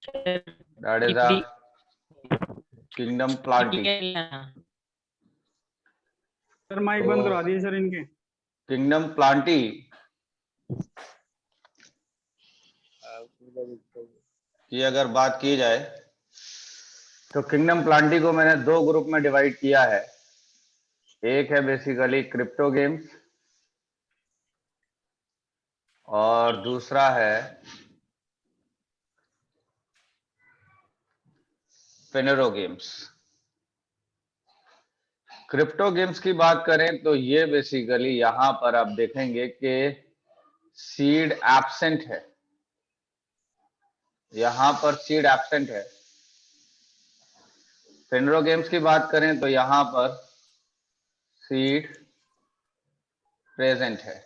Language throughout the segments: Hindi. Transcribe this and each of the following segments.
That is a kingdom plantae. Sir mike बंद करवा दिए सर इनके। Kingdom plantae की अगर बात की जाए तो किंगडम प्लांटी को मैंने दो ग्रुप में डिवाइड किया है। एक है बेसिकली क्रिप्टो गेम्स और दूसरा है फिनेरो गेम्स। क्रिप्टो गेम्स की बात करें तो ये बेसिकली यहां पर आप देखेंगे कि सीड एब्सेंट है, यहां पर सीड एब्सेंट है। फिनेरो गेम्स की बात करें तो यहां पर सीड प्रेजेंट है।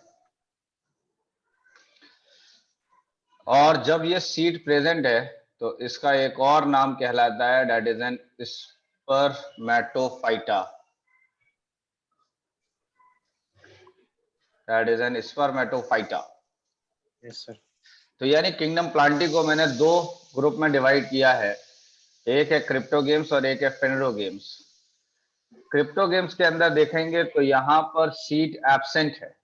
और जब ये सीड प्रेजेंट है तो इसका एक और नाम कहलाता है, that is N Spermatophyta. That is N Spermatophyta. Yes sir. तो यानी किंगडम प्लांटी को मैंने दो ग्रुप में डिवाइड किया है, एक है क्रिप्टो गेम्स और एक है फिनेरो गेम्स। क्रिप्टो गेम्स के अंदर देखेंगे तो यहां पर सीड एब्सेंट है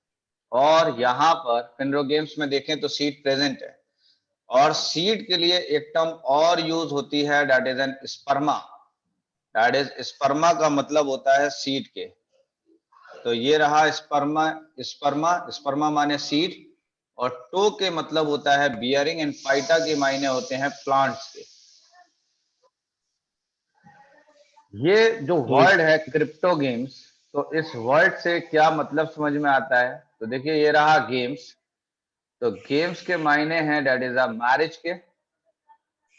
और यहां पर फिनेरो गेम्स में देखें तो सीड प्रेजेंट है। और सीड के लिए एक टर्म और यूज होती है, that is N स्पर्मा। That is स्पर्मा का मतलब होता है सीड के। तो ये रहा स्पर्मा। स्पर्मा, स्पर्मा माने सीड और टो के मतलब होता है बियरिंग एंड फाइटा के मायने होते हैं प्लांट्स के। ये जो वर्ड है क्रिप्टो गेम्स, तो इस वर्ड से क्या मतलब समझ में आता है? तो देखिए ये रहा गेम्स, तो गेम्स के मायने हैं दैट इज अ मैरिज के।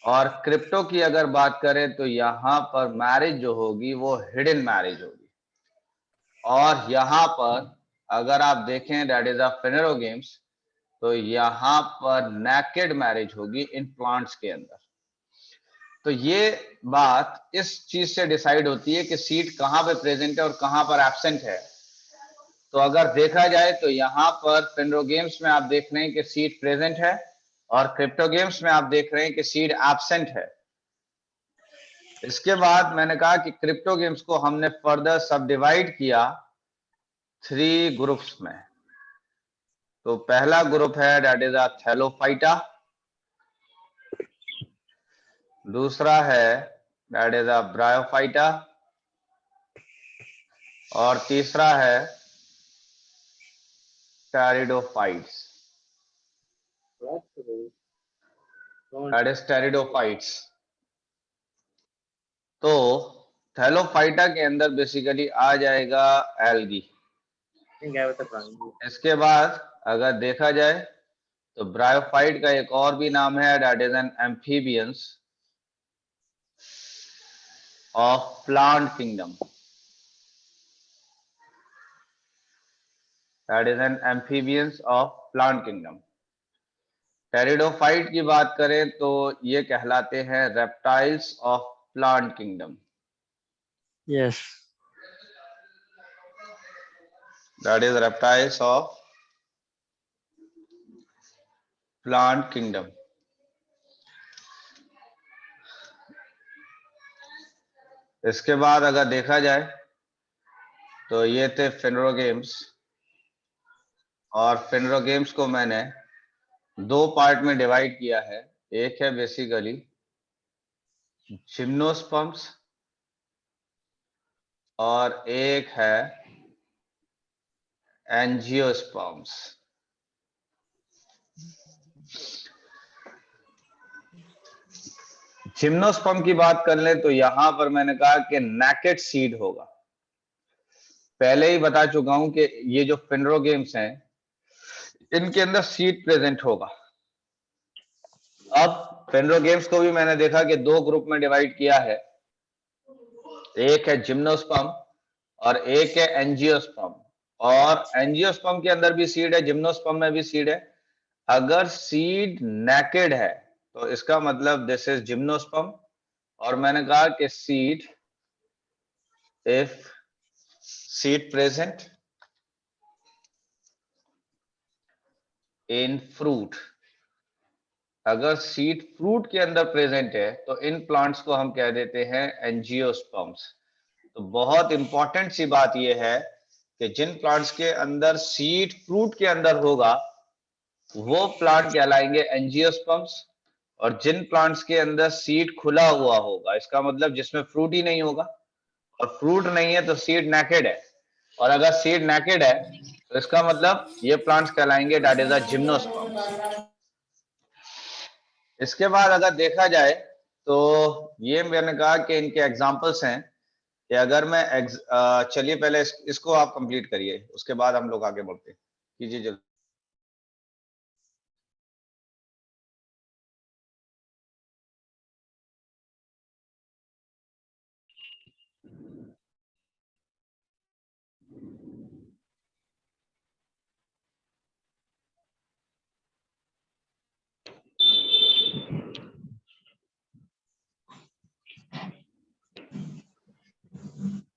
और क्रिप्टो की अगर बात करें तो यहां पर मैरिज जो होगी वो हिडन मैरिज होगी। और यहां पर अगर आप देखें दैट इज अ फिनेरो गेम्स, तो यहां पर नेकेड मैरिज होगी इन प्लांट्स के अंदर। तो ये बात इस चीज से डिसाइड होती है कि सीड कहां पे प्रेजेंट है और कहां पर एब्सेंट है। तो अगर देखा जाए तो यहां पर फिनेरो गेम्स में आप देख रहे हैं कि सीड प्रेजेंट है और क्रिप्टो गेम्स में आप देख रहे हैं कि सीड एब्सेंट है। इसके बाद मैंने कहा कि क्रिप्टो गेम्स को हमने फर्दर सब डिवाइड किया 3 ग्रुप्स में। तो पहला ग्रुप है दैट इज अ थैलोफाइटा, दूसरा है दैट इज अ ब्रायोफाइटा और तीसरा है टेरिडोफाइट्स। That is pteridophytes. तो थैलोफाइटा के अंदर बेसिकली आ जाएगा एल्गी। इसके बाद अगर देखा जाए तो ब्रायोफाइट का एक और भी नाम है, that is N amphibians of plant kingdom. That is N amphibians of plant kingdom. Pteridophyte की बात करें तो ये कहलाते हैं reptiles of plant kingdom. Yes. That is reptiles of plant kingdom. इसके बाद अगर देखा जाए तो ये थे फिनेरो गेम्स। और फिनेरो गेम्स को मैंने दो पार्ट में डिवाइड किया है। एक है बेसिकली जिम्नोस्पर्म्स और एक है एंजियोस्पर्म्स। जिम्नोस्पर्म की बात कर लें तो यहां पर मैंने कहा कि नेकेड सीड होगा। पहले ही बता चुका हूं कि ये जो फिनेरो गेम्स हैं इनके अंदर सीड प्रेजेंट होगा। अब फिनेरो गेम्स को भी मैंने देखा कि दो ग्रुप में डिवाइड किया है, एक है जिम्नोस्पर्म और एक है एंजियोस्पर्म। और एंजियोस्पर्म के अंदर भी सीड है, जिम्नोस्पर्म में भी सीड है। अगर सीड नेकेड है तो इसका मतलब दिस इज जिम्नोस्पर्म। और मैंने कहा कि seed, if seed present in fruit, अगर सीड फ्रूट के अंदर प्रेजेंट है तो इन प्लांट्स को हम कह देते हैं एंजियोस्पर्म्स। तो बहुत इंपॉर्टेंट सी बात यह है कि जिन प्लांट्स के अंदर सीड फ्रूट के अंदर होगा वो प्लांट कहलाएंगे एंजियोस्पर्म्स, और जिन प्लांट्स के अंदर सीड खुला हुआ होगा, इसका मतलब जिसमें फ्रूट ही नहीं होगा, और फ्रूट नहीं है तो सीड नेकेड है, और अगर सीड नेकेड है तो इसका मतलब ये प्लांट्स कहलाएंगे दैट इज अ जिम्नोस्पर्म्स। इसके बाद अगर देखा जाए तो ये मैंने कहा कि इनके एग्जांपल्स हैं कि अगर मैं चलिए पहले इसको आप कंप्लीट करिए, उसके बाद हम लोग आगे बढ़ते हैं। कीजिए जल्दी।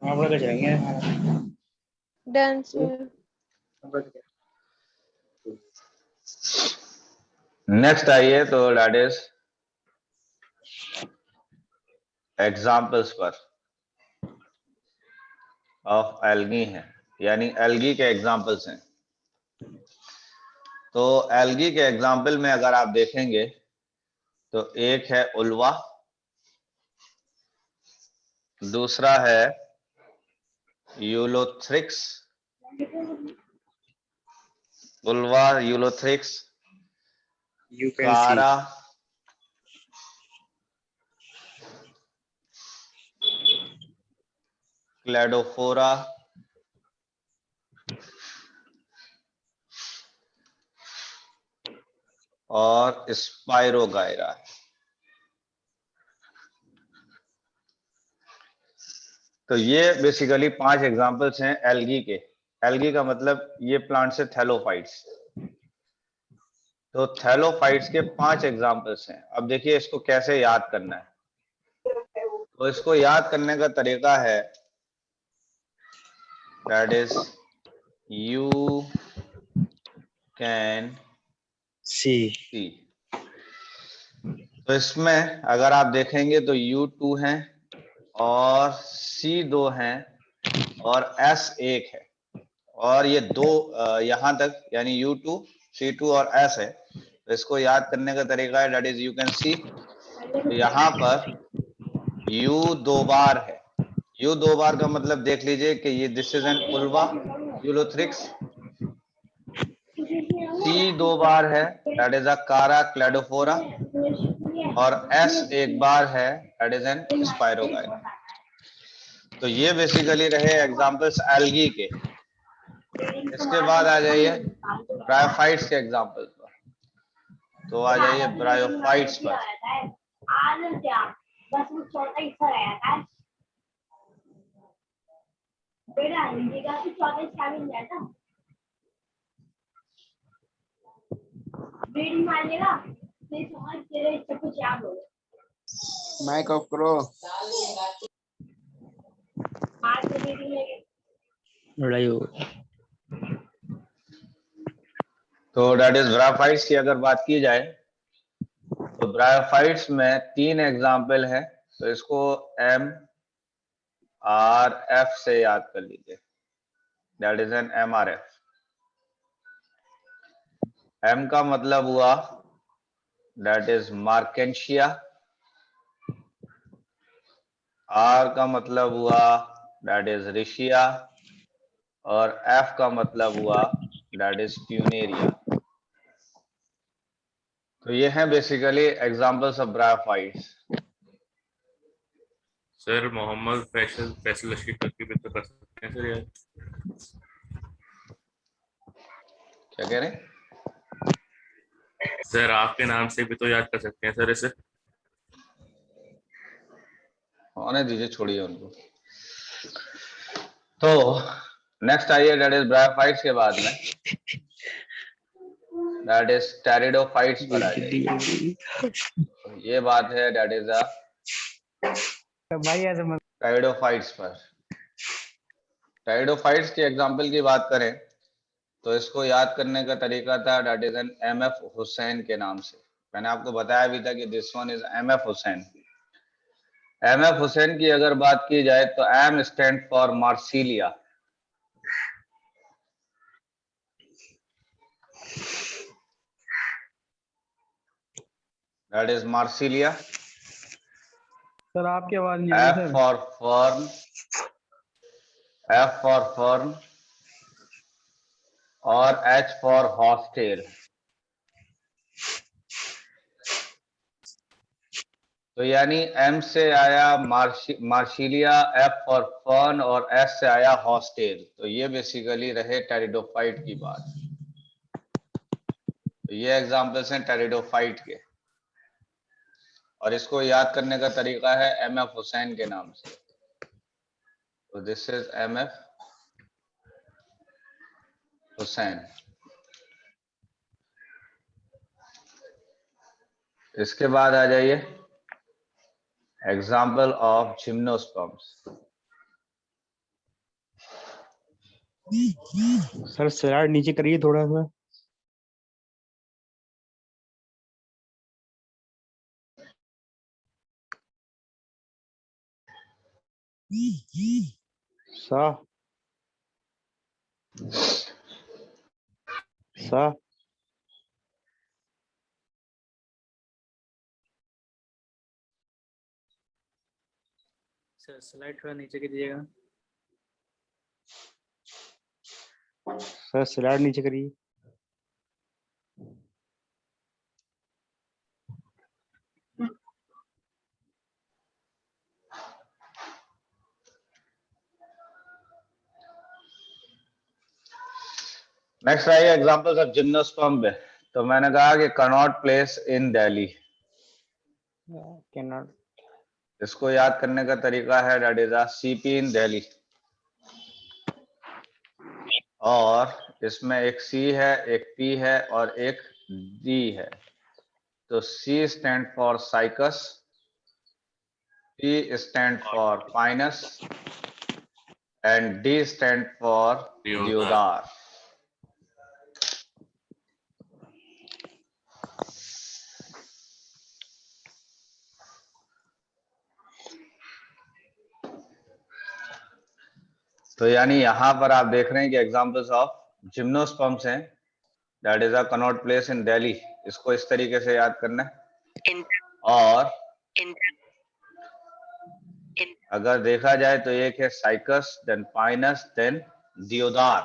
हाँ बढ़ के जाएंगे। Done, sir. नेक्स्ट आइए तो दैट इज एग्जांपल्स पर ऑफ एल्गी हैं, यानी एल्गी के एग्जांपल्स हैं। तो एल्गी के एग्जांपल में अगर आप देखेंगे तो एक है उल्वा, दूसरा है Ulothrix, uvula, Ulothrix, You can कारा, क्लेडोफोरा, और स्पाइरोगायरा। तो ये बेसिकली 5 एग्जांपल्स हैं एल्गी के। एल्गी का मतलब ये प्लांट से थैलोफाइट्स। तो थैलोफाइट्स के 5 एग्जांपल्स हैं। अब देखिए इसको कैसे याद करना है। तो इसको याद करने का तरीका है that is you can see. सी। तो इसमें अगर आप देखेंगे तो U2 है और C2 है और S1 है, और ये दो यहां तक यानी U2, C2 और S है। तो इसको याद करने का तरीका है that is you can see. तो यहाँ पर U 2 बार है। U 2 बार का मतलब देख लीजिए कि ये this is an uvula Ulothrix. C 2 बार है दैट इज अ कारा क्लेडोफोरा, और S 1 बार है दैट इज एन स्पाइरोगायरा। तो ये बेसिकली रहे एग्जांपल्स एल्गी के। इसके बाद आ जाइए ब्रायोफाइट्स के एग्जांपल पर। तो आ जाइए ब्रायोफाइट्स पर। माइक ऑफ करो। लड़ाई हो। तो दैट इज ब्रायोफाइट्स की अगर बात की जाए तो ब्रायोफाइट्स में 3 एग्जाम्पल है। तो इसको MRF से याद कर लीजिए, that is N MRF। M का मतलब हुआ दैट इज मार्केंशिया, R का मतलब हुआ दैट इज रिशिया, और F का मतलब हुआ दैट इज ट्यूनेरिया। तो ये हैं basically examples of bryophytes. Sir Mohammad Faisal Rashid करके भी तो कर सकते हैं सर यार। क्या कह रहे हैं सर आपके नाम से भी तो याद कर सकते हैं सर इसे। होने दीजिए, छोड़िए उनको। तो नेक्स्ट आइए दैट इज ब्रायोफाइट्स के बाद में दैट इज टेरिडोफाइट्स पर आ जाइए। तो ये बात है दैट इज अ भाई ऐसे मत टेरिडोफाइट्स पर। टेरिडोफाइट्स के एग्जांपल की बात करें तो इसको याद करने का तरीका था that is N MF Hussain के नाम से। मैंने आपको बताया भी था कि this one is MF Hussain. MF Hussain की अगर बात की जाए तो M stand for Marsilea. That is Marsilea. Sir आपकी आवाज नहीं आ रही F sir. for fern, F for fern और H for hostel। तो यानी M से आया मार्शिलिया, F फॉर फर्न और S से आया हॉस्टेल। तो ये बेसिकली रहे टेरिडोफाइट की बात। तो ये एग्जांपल्स हैं टेरिडोफाइट के, और इसको याद करने का तरीका है MF हुसैन के नाम से। तो दिस इज MF हुसैन। इसके बाद आ जाइए example of gymnosperms. Sir slide नीचे करिए थोड़ा सा। सा सा सर स्लाइड थोड़ा नीचे कीजिएगा। सर स्लाइड नीचे करिए। नेक्स्ट आइए एग्जांपल्स ऑफ जिम्नोस्पर्म पे। तो मैंने कहा कि Connaught place in Delhi. Can not. इसको याद करने का तरीका है दैट इज CP इन दिल्ली। और इसमें एक C है, एक P है और एक D है। तो C stand for cycas, P stand for Pinus and D stand for देवदार। तो यानी यहां पर आप देख रहे हैं कि एग्जांपल्स ऑफ जिम्नोस्पर्म्स हैं that is Connaught place in Delhi. इसको इस तरीके से याद करना है। और अगर देखा जाए तो एक है साइकस, देन पाइनस, देन देवदार।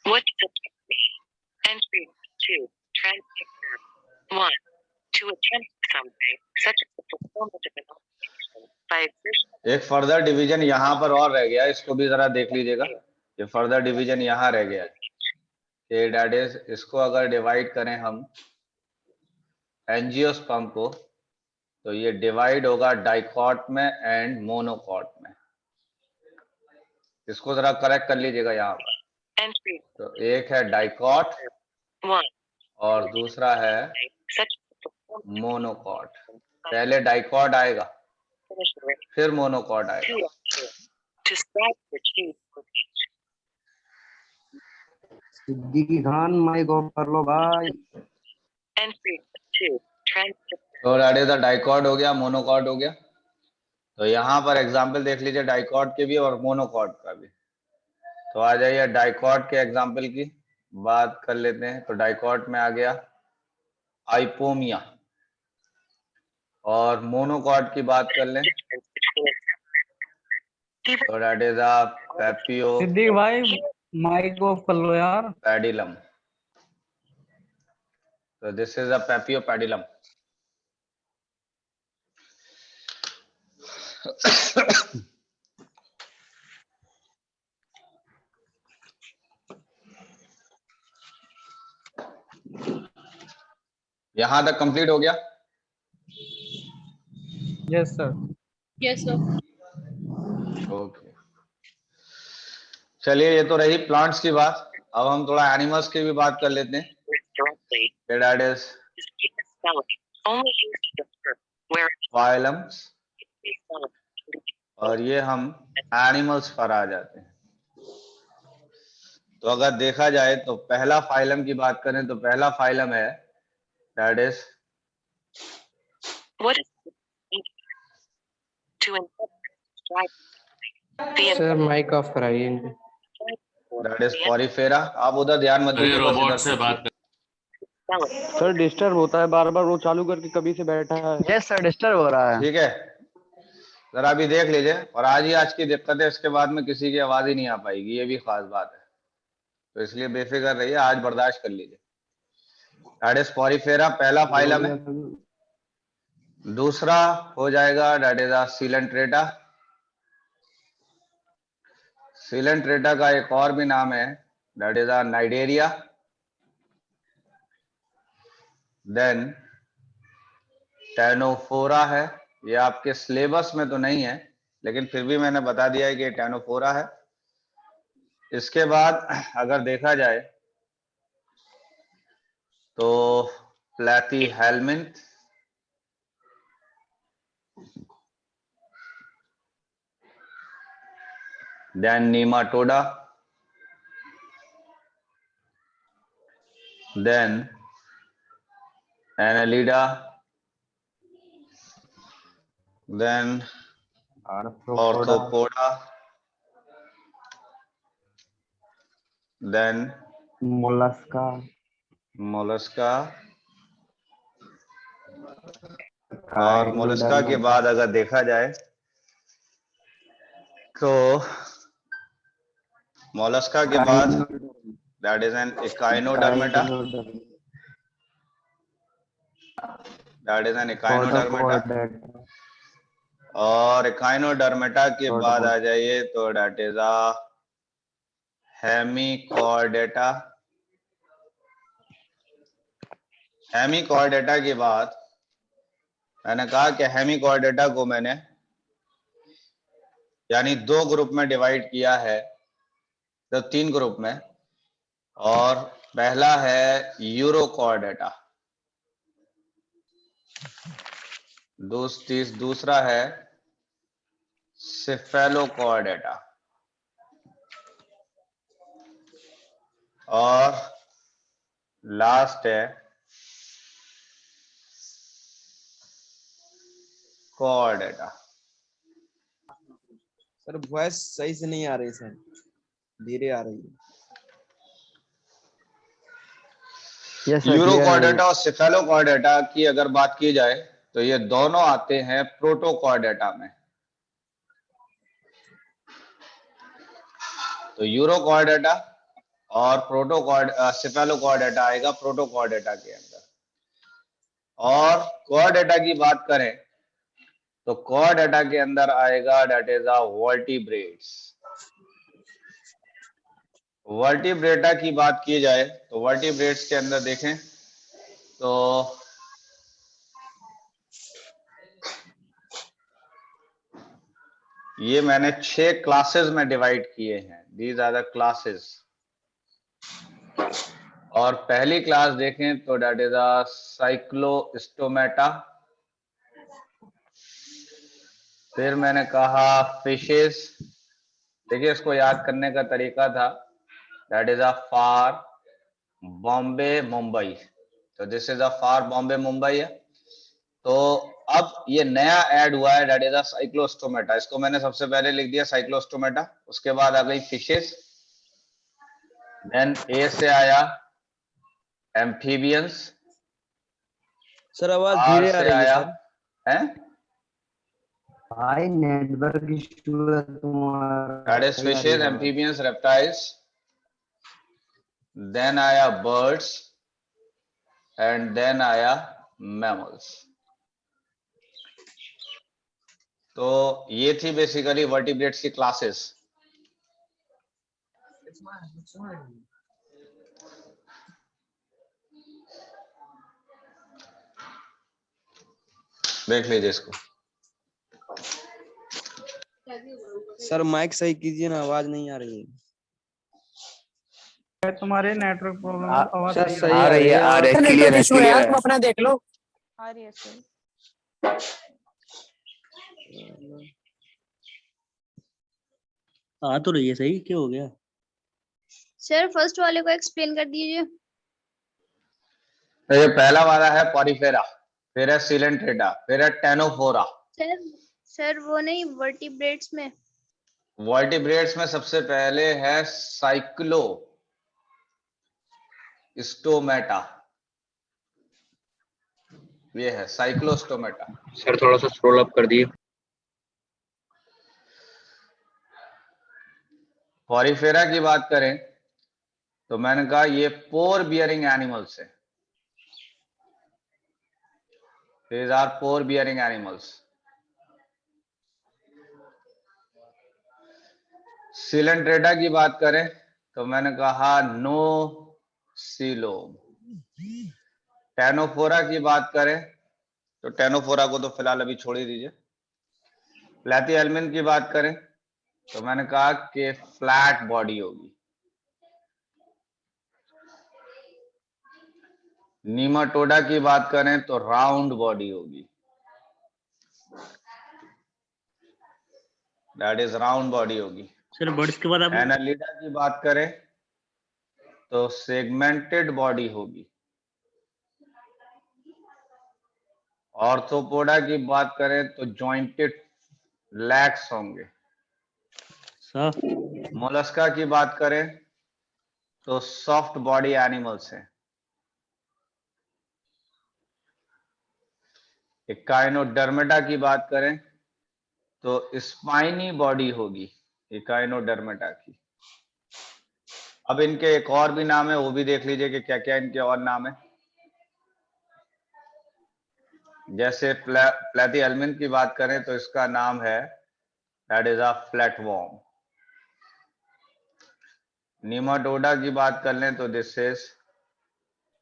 What's the entry to transfer one to attempt something such as the performance of an operation by exertion? एक फर्दर डिवीजन यहाँ पर और रह गया, इसको भी जरा देख लीजिएगा। ये फर्दर डिवीजन यहाँ रह गया है। दैट इज, इसको अगर डिवाइड करें हम एंजियोस्पर्म को, तो ये डिवाइड होगा डाइकॉट में एंड मोनोकॉट में। इसको जरा करेक्ट कर लीजिएगा यहाँ पर। तो एक है डाइकॉट और दूसरा है मोनोकॉट। पहले डाइकॉट आएगा, फिर मोनोकॉट आएगा। सिद्दीकी खान माइक ऑफ कर लो भाई। तो दैट इज द डाइकॉट हो गया, मोनोकॉट हो गया। तो यहाँ पर एग्जाम्पल देख लीजिए डाइकॉट के भी और मोनोकॉट का भी। तो आ जाइए डाइकॉट के एग्जाम्पल की बात कर लेते हैं। तो डाइकॉट में आ गया आइपोमिया, और मोनोकॉट की बात कर लें तो दैट इज पैपियो सिद्दीक भाई माइक ऑफ कर लो यार। पैडिलम। तो दिस इज पैपियो पैडिलम। यहां तक कंप्लीट हो गया? Yes sir. Yes, sir. Okay, चलिए ये तो रही प्लांट्स की बात। अब हम थोड़ा एनिमल्स की भी बात कर लेते हैं। दैट इज फाइलम्स, और ये हम एनिमल्स पर आ जाते हैं। तो अगर देखा जाए तो पहला फाइलम की बात करें तो पहला फाइलम है that is What is to interpret the sir mike off कराइए इनके। That is Porifera. आप उधर ध्यान मत अरे दीजिए, बस रोबोट इधर से बात सोचिए। कर। सर डिस्टर्ब होता है बार बार, वो चालू करके कभी से बैठा है। यस सर डिस्टर्ब हो रहा है। ठीक है, जरा अभी देख लीजिए। और आज की दिक्कत है, इसके बाद में किसी की आवाज ही नहीं आ पाएगी, ये भी खास बात है। तो इसलिए बेफिक्र रहिए, आज बर्दाश्त कर लीजिए। दैट इज पॉरीफेरा, पहला फाइलम है। दूसरा हो जाएगा दैट इज सीलेंट्रेटा। सीलेंट्रेटा का एक और भी नाम है दैट इज नाइडेरिया। देन टैनोफोरा है। ये आपके सिलेबस में तो नहीं है, लेकिन फिर भी मैंने बता दिया है कि टैनोफोरा है। इसके बाद अगर देखा जाए तो platyhelminth, then nematoda, then annelida, then arthropoda, then mollusca, mollusca, और मोलस्का के बाद अगर देखा जाए तो मोलस्का के बाद that is an echinodermata, that is an echinodermata. और इकाइनोडर्मेटा के बाद आ जाइए तो दैट इज हेमिकॉर्डेटा। हेमिकॉर्डेटा के बाद मैंने कहा कि हेमिकॉर्डेटा को मैंने यानी 2 ग्रुप में डिवाइड किया है, तो 3 ग्रुप में। और पहला है यूरोकॉर्डेटा, दूसरा है सिफेलोकॉर्डेटा, और लास्ट है कॉर्डेटा। सर वॉइस सही से नहीं आ रही सर, धीरे आ रही है। यूरोकॉर्डेटा और सिफेलोकॉर्डेटा की अगर बात की जाए तो ये दोनों आते हैं प्रोटोकॉर्डेटा में। तो यूरोकॉर्डेटा और सिफेलोकॉर्डेटा आएगा प्रोटोकॉर्डेटा के अंदर। और कॉर्डेटा की बात करें तो कॉर्डेटा के अंदर आएगा दैट इज वर्टिब्रेट्स। वर्टिब्रेटा की बात की जाए तो वर्टिब्रेट्स के अंदर देखें तो ये मैंने 6 क्लासेस में डिवाइड किए हैं। These are the classes. और पहली क्लास देखें तो दैट इज साइक्लोस्टोमेटा। फिर मैंने कहा फिशेस। देखिए इसको याद करने का तरीका था that is for Bombay Mumbai. तो this is for Bombay Mumbai है। तो अब ये नया ऐड हुआ है दैट इज साइक्लोस्टोमेटा। इसको मैंने सबसे पहले लिख दिया साइक्लोस्टोमेटा। उसके बाद आ गई फिशेस, देन ए से आया एम्फीबियंस, सर आवाज आर धीरे आ से रही है आया सर। है भाई नेटवर्क इशू है तुम्हारा। That is fishes, amphibians, reptiles. Then आया बर्ड्स एंड देन आया मैमल्स। तो ये थी बेसिकली वर्टिब्रेट्स की क्लासेस। देख लीजिए इसको। सर माइक सही कीजिए ना, आवाज नहीं आ रही है। तुम्हारे नेटवर्क प्रॉब्लम आवाज सर सही सही आ रही है, आ रही है, क्लियर है, क्लियर है। अपना देख लो। आ रही है सर। आ तो रही है सही, क्या हो गया? सर फर्स्ट वाले को एक्सप्लेन कर दीजिए। तो ये पहला वाला है पॉरीफेरा, फिर है सिलेंट्रेटा, फिर है टेनोफोरा। सर सर वो नहीं वर्टिब्रेट्स में। वर्टिब्रेट्स में सबसे पहले है साइक्लो स्टोमेटा, ये है साइक्लोस्टोमेटा। सर थोड़ा सा स्क्रॉल अप कर दिए। पॉरीफेरा की बात करें तो मैंने कहा ये पोर बियरिंग एनिमल्स है, these are pour bearing animals. Coelenterata की बात करें तो मैंने कहा नो सीलोम। टेनोफोरा की बात करें तो टेनोफोरा को तो फिलहाल अभी छोड़ ही दीजिए। प्लैथीहेल्मिन की बात करें तो मैंने कहा कि फ्लैट बॉडी होगी। नीमाटोडा की बात करें तो राउंड बॉडी होगी, दैट इज राउंड बॉडी होगी। सर बर्ड्स के बाद आप एनालिडा की बात करें तो सेगमेंटेड बॉडी होगी। ऑर्थोपोडा की बात करें तो जॉइंटेड लैग्स होंगे। सर मोलस्का की बात करें तो सॉफ्ट बॉडी एनिमल्स हैं। इकाइनोडर्मेटा की बात करें तो स्पाइनी बॉडी होगी इकाइनोडर्मेटा की। अब इनके एक और भी नाम है, वो भी देख लीजिए कि क्या क्या इनके और नाम है। जैसे प्लैथीहेल्मिन की बात करें तो इसका नाम है दैट इज अ फ्लैटवॉर्म। नीमाटोडा की बात कर लें तो this is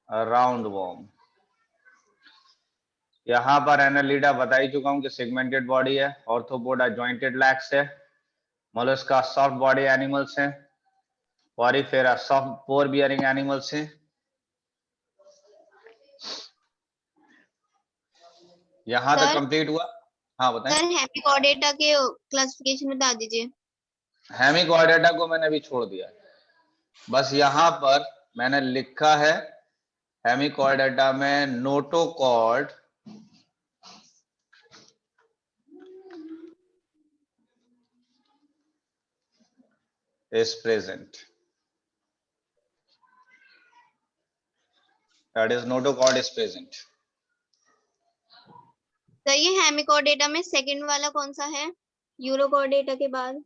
a round warm. यहां पर एनालिडा बता ही चुका हूं कि सेगमेंटेड बॉडी है। ऑर्थोपोडा जॉइंटेड लैग्स है। मोलस्का सॉफ्ट बॉडी एनिमल्स हैं। पॉरीफेरा सॉफ्ट पोर बियरिंग एनिमल्स हैं। यहां तक सर कंप्लीट हुआ? हाँ बताएं। सर हेमिकॉर्डेटा के क्लासिफिकेशन बता दीजिए। हेमिकॉर्डेटा को मैंने अभी छोड़ दिया, बस यहां पर मैंने लिखा है हेमिकॉर्डेटा में notochord is present, that is notochord is present। Sir ये हेमिकॉर्डेटा में सेकंड वाला कौन सा है यूरोकॉर्डेटा के बाद?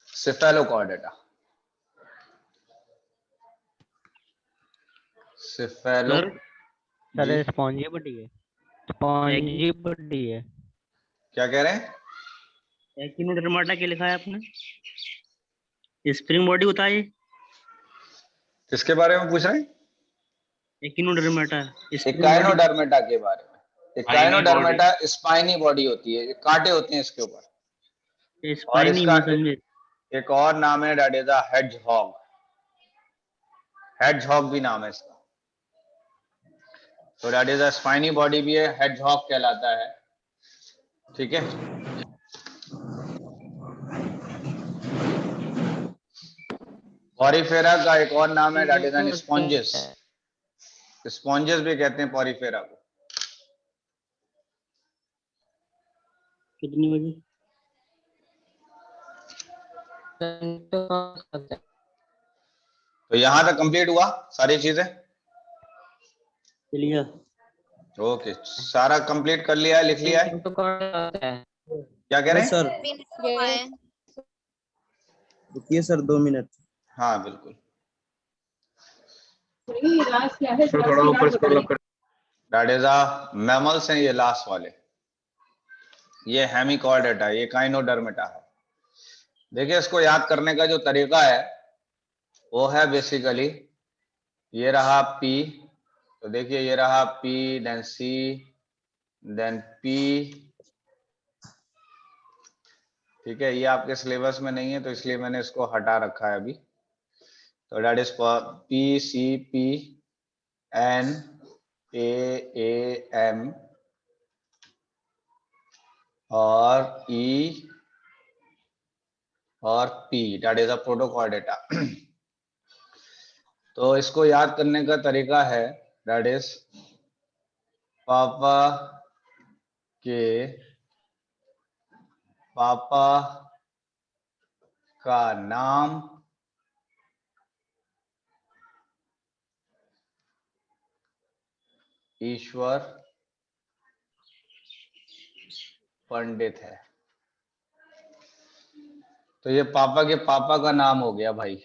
सिफेलोकॉर्डेटा, सिफेलो सर जी स्पॉन्जी बड़ी है, स्पॉन्जी बड़ी है। क्या कह रहे हैं? एक्टिनोडर्माटा के लिखा है आपने, स्प्रिंग बॉडी होता है ये। किसके बारे में पूछ रहे हैं? एक्टिनोडर्माटा स्प्रिंग बॉडी। इकाइनोडर्मेटा के बारे में। इकाइनोडर्मेटा स्पाइनी बॉडी होती है, कांटे होते हैं इसके ऊपर। और स्पाइनी इसका में समझे। एक और नाम है दैट इज अ हेडजहॉग। हेडजहॉग भी नाम है इसका। तो that is a spiny body भी है, हेडजहॉग कहलाता है। ठीक है। पॉरीफेरा का एक और नाम है that is N sponges. Sponges भी कहते हैं पॉरीफेरा को। कितनी बजे? तो यहां तक कंप्लीट हुआ सारी चीजें? चलिए ओके, सारा कंप्लीट कर लिया है, लिख लिया है? क्या कह रहे हैं? सर रुकिए सर 2 मिनट। हाँ बिल्कुल। थोड़ा ऊपर स्क्रॉल अप कर। दैट इज अ मैमल्स हैं ये लास्ट वाले। ये हेमिकॉर्डेटा, ये काइनोडर्मेटा है। देखिए इसको याद करने का जो तरीका है वो है बेसिकली ये रहा P, तो देखिए ये रहा P, then C, then P। ठीक है, ये आपके सिलेबस में नहीं है तो इसलिए मैंने इसको हटा रखा है अभी। तो that is P, C, P, N, A, M और E और P, that is a Protochordata. तो इसको याद करने का तरीका है दैट इज पापा के पापा का नाम ईश्वर पंडित है। तो ये पापा के पापा का नाम हो गया भाई,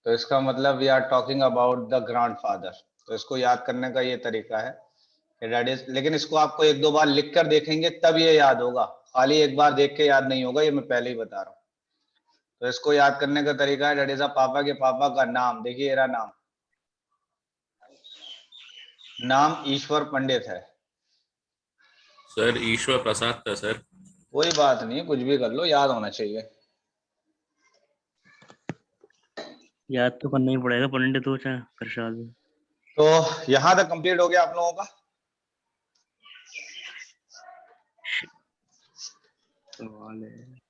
तो इसका मतलब we are talking about the grandfather. तो इसको याद करने का ये तरीका है कि दैट इज, लेकिन इसको आपको एक दो बार लिख कर देखेंगे तब ये याद होगा, खाली एक बार देख के याद नहीं होगा, ये मैं पहले ही बता रहा हूँ। तो इसको याद करने का तरीका है दैट इज पापा के पापा का नाम, देखिए मेरा नाम ईश्वर पंडित है। सर ईश्वर प्रसाद था सर। कोई बात नहीं, कुछ भी कर लो, याद होना चाहिए। याद तो करना ही पड़ेगा, पंडित हो चाहे प्रसाद हो। तो यहां तक कंप्लीट हो गया आप लोगों का? सवाल है